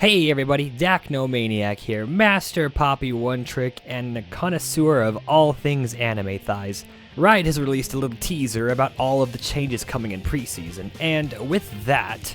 Hey everybody, Dachnomaniac here, Master Poppy One Trick and a connoisseur of all things anime thighs. Riot has released a little teaser about all of the changes coming in preseason, and with that,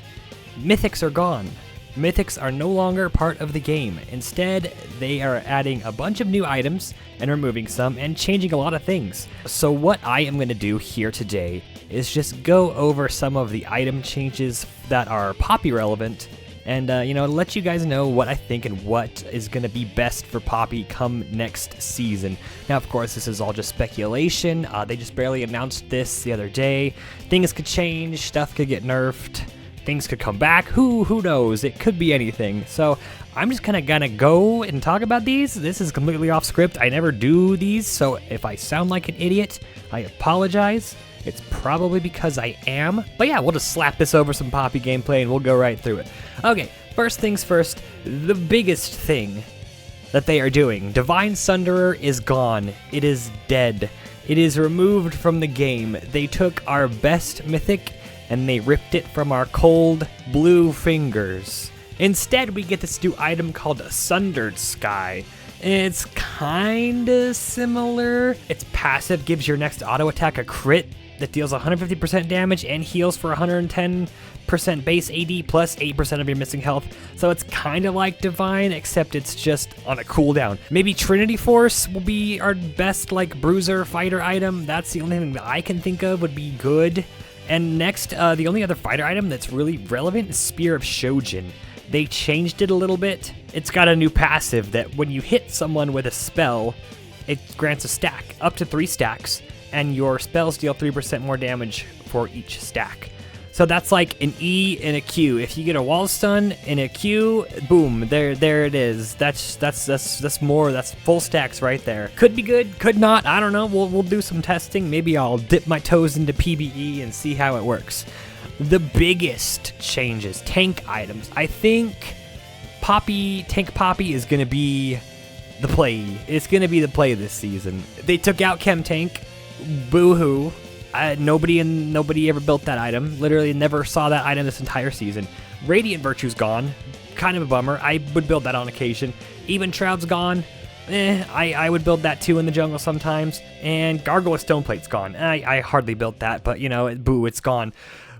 mythics are gone. Mythics are no longer part of the game. Instead, they are adding a bunch of new items and removing some and changing a lot of things. So what I am going to do here today is just go over some of the item changes that are Poppy relevant and, let you guys know what I think and what is going to be best for Poppy come next season. Now, of course, this is all just speculation. They just barely announced this the other day. Things could change, stuff could get nerfed, things could come back. Who knows? It could be anything. So I'm just kind of gonna go and talk about these. This is completely off script. I never do these, so if I sound like an idiot, I apologize. It's probably because I am. But yeah, we'll just slap this over some Poppy gameplay and we'll go right through it. Okay, first things first, the biggest thing that they are doing. Divine Sunderer is gone. It is dead. It is removed from the game. They took our best mythic and they ripped it from our cold blue fingers. Instead, we get this new item called Sundered Sky. It's kinda similar. Its passive gives your next auto attack a crit that deals 150% damage and heals for 110% base AD plus 8% of your missing health. So it's kind of like Divine, except it's just on a cooldown. Maybe Trinity Force will be our best bruiser fighter item. That's the only thing that I can think of would be good. And next, the only other fighter item that's really relevant is Spear of Shojin. They changed it a little bit. It's got a new passive that when you hit someone with a spell, it grants a stack, up to 3 stacks, and your spells deal 3% more damage for each stack. So that's like an E and a Q. If you get a wall stun and a Q, boom, there it is. That's more. That's full stacks right there. Could be good, could not. I don't know. We'll do some testing. Maybe I'll dip my toes into PvE and see how it works. The biggest changes, tank items. I think Tank Poppy is gonna be the play. It's gonna be the play this season. They took out Chem Tank. Boo-hoo. Nobody ever built that item. Literally never saw that item this entire season. Radiant Virtue's gone. Kind of a bummer. I would build that on occasion. Even Shroud's gone. I would build that too in the jungle sometimes. And Gargoyle Stoneplate's gone. I hardly built that, but boo, it's gone.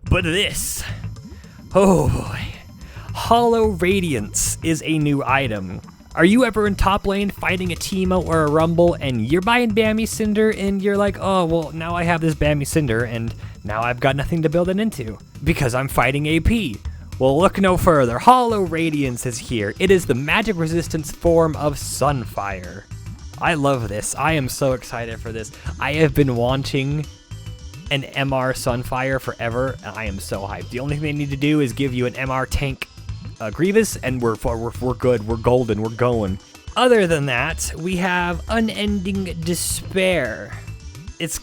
But this, oh boy. Hollow Radiance is a new item. Are you ever in top lane fighting a Teemo or a Rumble and you're buying Bammy Cinder and you're like, oh, well, now I have this Bammy Cinder and now I've got nothing to build it into because I'm fighting AP. Well, look no further. Hollow Radiance is here. It is the magic resistance form of Sunfire. I love this. I am so excited for this. I have been wanting an MR Sunfire forever and I am so hyped. The only thing they need to do is give you an MR tank Grievous, and we're good, we're golden, we're going. Other than that, we have Unending Despair. It's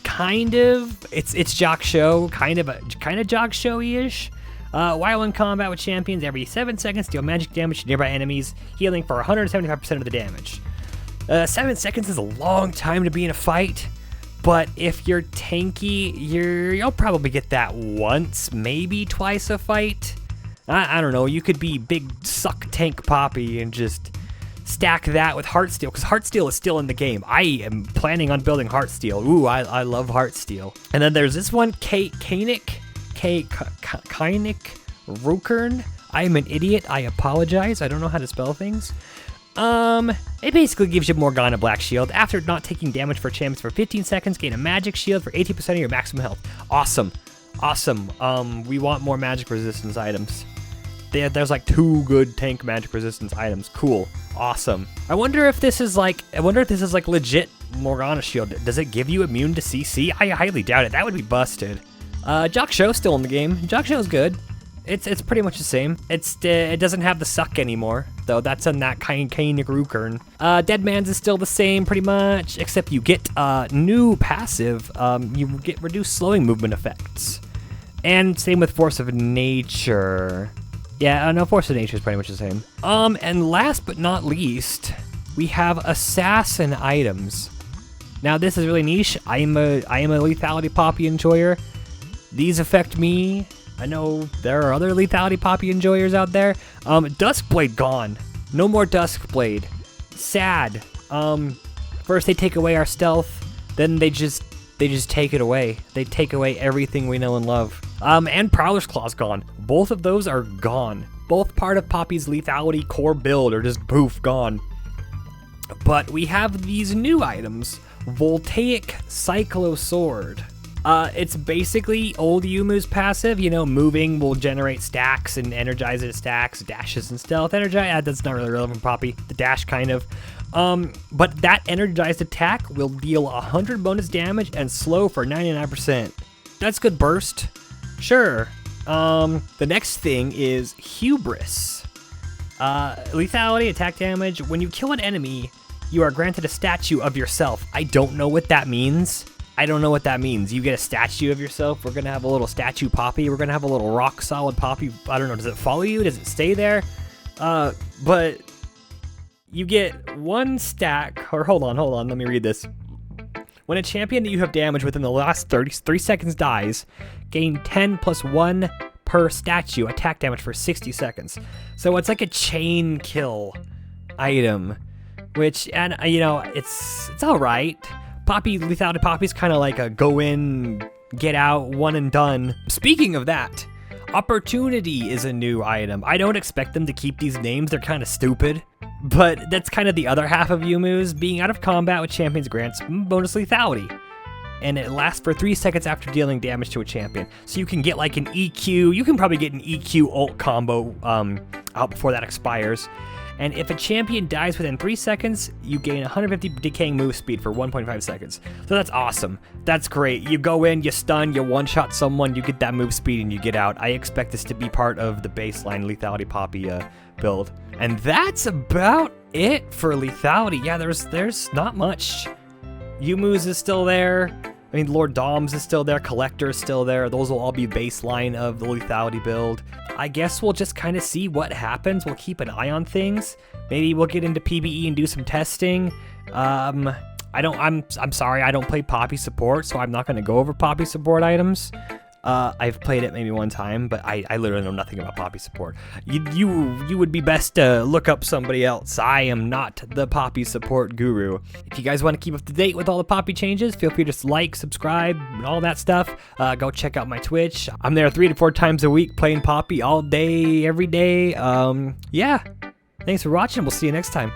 it's Jock Show, kind of Jock Showy-ish. While in combat with champions, every 7 seconds deal magic damage to nearby enemies, healing for 175% of the damage. 7 seconds is a long time to be in a fight, but if you're tanky, you'll probably get that once, maybe twice a fight. I don't know, you could be big suck tank Poppy and just stack that with Heartsteel, because Heartsteel is still in the game. I am planning on building Heartsteel. Ooh, I love Heartsteel. And then there's this one, Kainik Rukern. I am an idiot, I apologize, I don't know how to spell things. It basically gives you Morgana Black Shield. After not taking damage for champions for 15 seconds, gain a magic shield for 80% of your maximum health. Awesome. We want more magic resistance items. There's like 2 good tank magic resistance items. Cool. Awesome. I wonder if this is like legit Morgana Shield. Does it give you immune to CC? I highly doubt it. That would be busted. Jock Show's still in the game. Jock Show's good. It's pretty much the same. It doesn't have the suck anymore, though. That's in that Kainik Rukern. Deadman's is still the same, pretty much, except you get new passive. You get reduced slowing movement effects. And same with Force of Nature. Yeah, no, Force of Nature is pretty much the same. And last but not least, we have Assassin items. Now, this is really niche. I am a Lethality Poppy enjoyer. These affect me I know there are other lethality Poppy enjoyers out there. Duskblade gone. No more Duskblade. Sad. First they take away our stealth, then they just take it away. They take away everything we know and love. And Prowler's Claw's gone. Both of those are gone. Both part of Poppy's lethality core build are just poof, gone. But we have these new items. Voltaic Cyclo Sword. It's basically old Yumu's passive, you know, moving will generate stacks and energizes stacks, dashes and stealth. Energize, that's not really relevant for Poppy. The dash kind of. But that energized attack will deal 100 bonus damage and slow for 99%. That's good burst. Sure. The next thing is Hubris. Lethality, attack damage. When you kill an enemy, you are granted a statue of yourself. I don't know what that means. You get a statue of yourself. We're gonna have a little statue Poppy. We're gonna have a little rock solid Poppy. I don't know, does it follow you? Does it stay there? But you get one stack, or hold on, let me read this. When a champion that you have damaged within the last 33 seconds dies, gain 10 plus 1 per statue attack damage for 60 seconds. So it's like a chain kill item, which, and you know, it's all right. Poppy, lethality Poppy's kind of like a go in, get out, one and done. Speaking of that, Opportunity is a new item. I don't expect them to keep these names, they're kind of stupid. But that's kind of the other half of Yumu's. Being out of combat with champions grants bonus lethality. And it lasts for 3 seconds after dealing damage to a champion. So you can get like an EQ, you can probably get an EQ ult combo out before that expires. And if a champion dies within 3 seconds, you gain 150 decaying move speed for 1.5 seconds. So that's awesome. That's great. You go in, you stun, you one-shot someone, you get that move speed, and you get out. I expect this to be part of the baseline lethality Poppy build. And that's about it for lethality. Yeah, there's not much. Yumu's is still there. I mean, Lord Dom's is still there. Collector is still there. Those will all be baseline of the lethality build. I guess we'll just kind of see what happens. We'll keep an eye on things. Maybe we'll get into PvE and do some testing. I'm sorry, I don't play Poppy support, so I'm not going to go over Poppy support items. I've played it maybe one time, but I literally know nothing about Poppy support. You would be best to look up somebody else. I am not the Poppy support guru. If you guys want to keep up to date with all the Poppy changes, feel free to like, subscribe, and all that stuff. Go check out my Twitch. I'm there 3 to 4 times a week playing Poppy all day, every day. Yeah. Thanks for watching. We'll see you next time.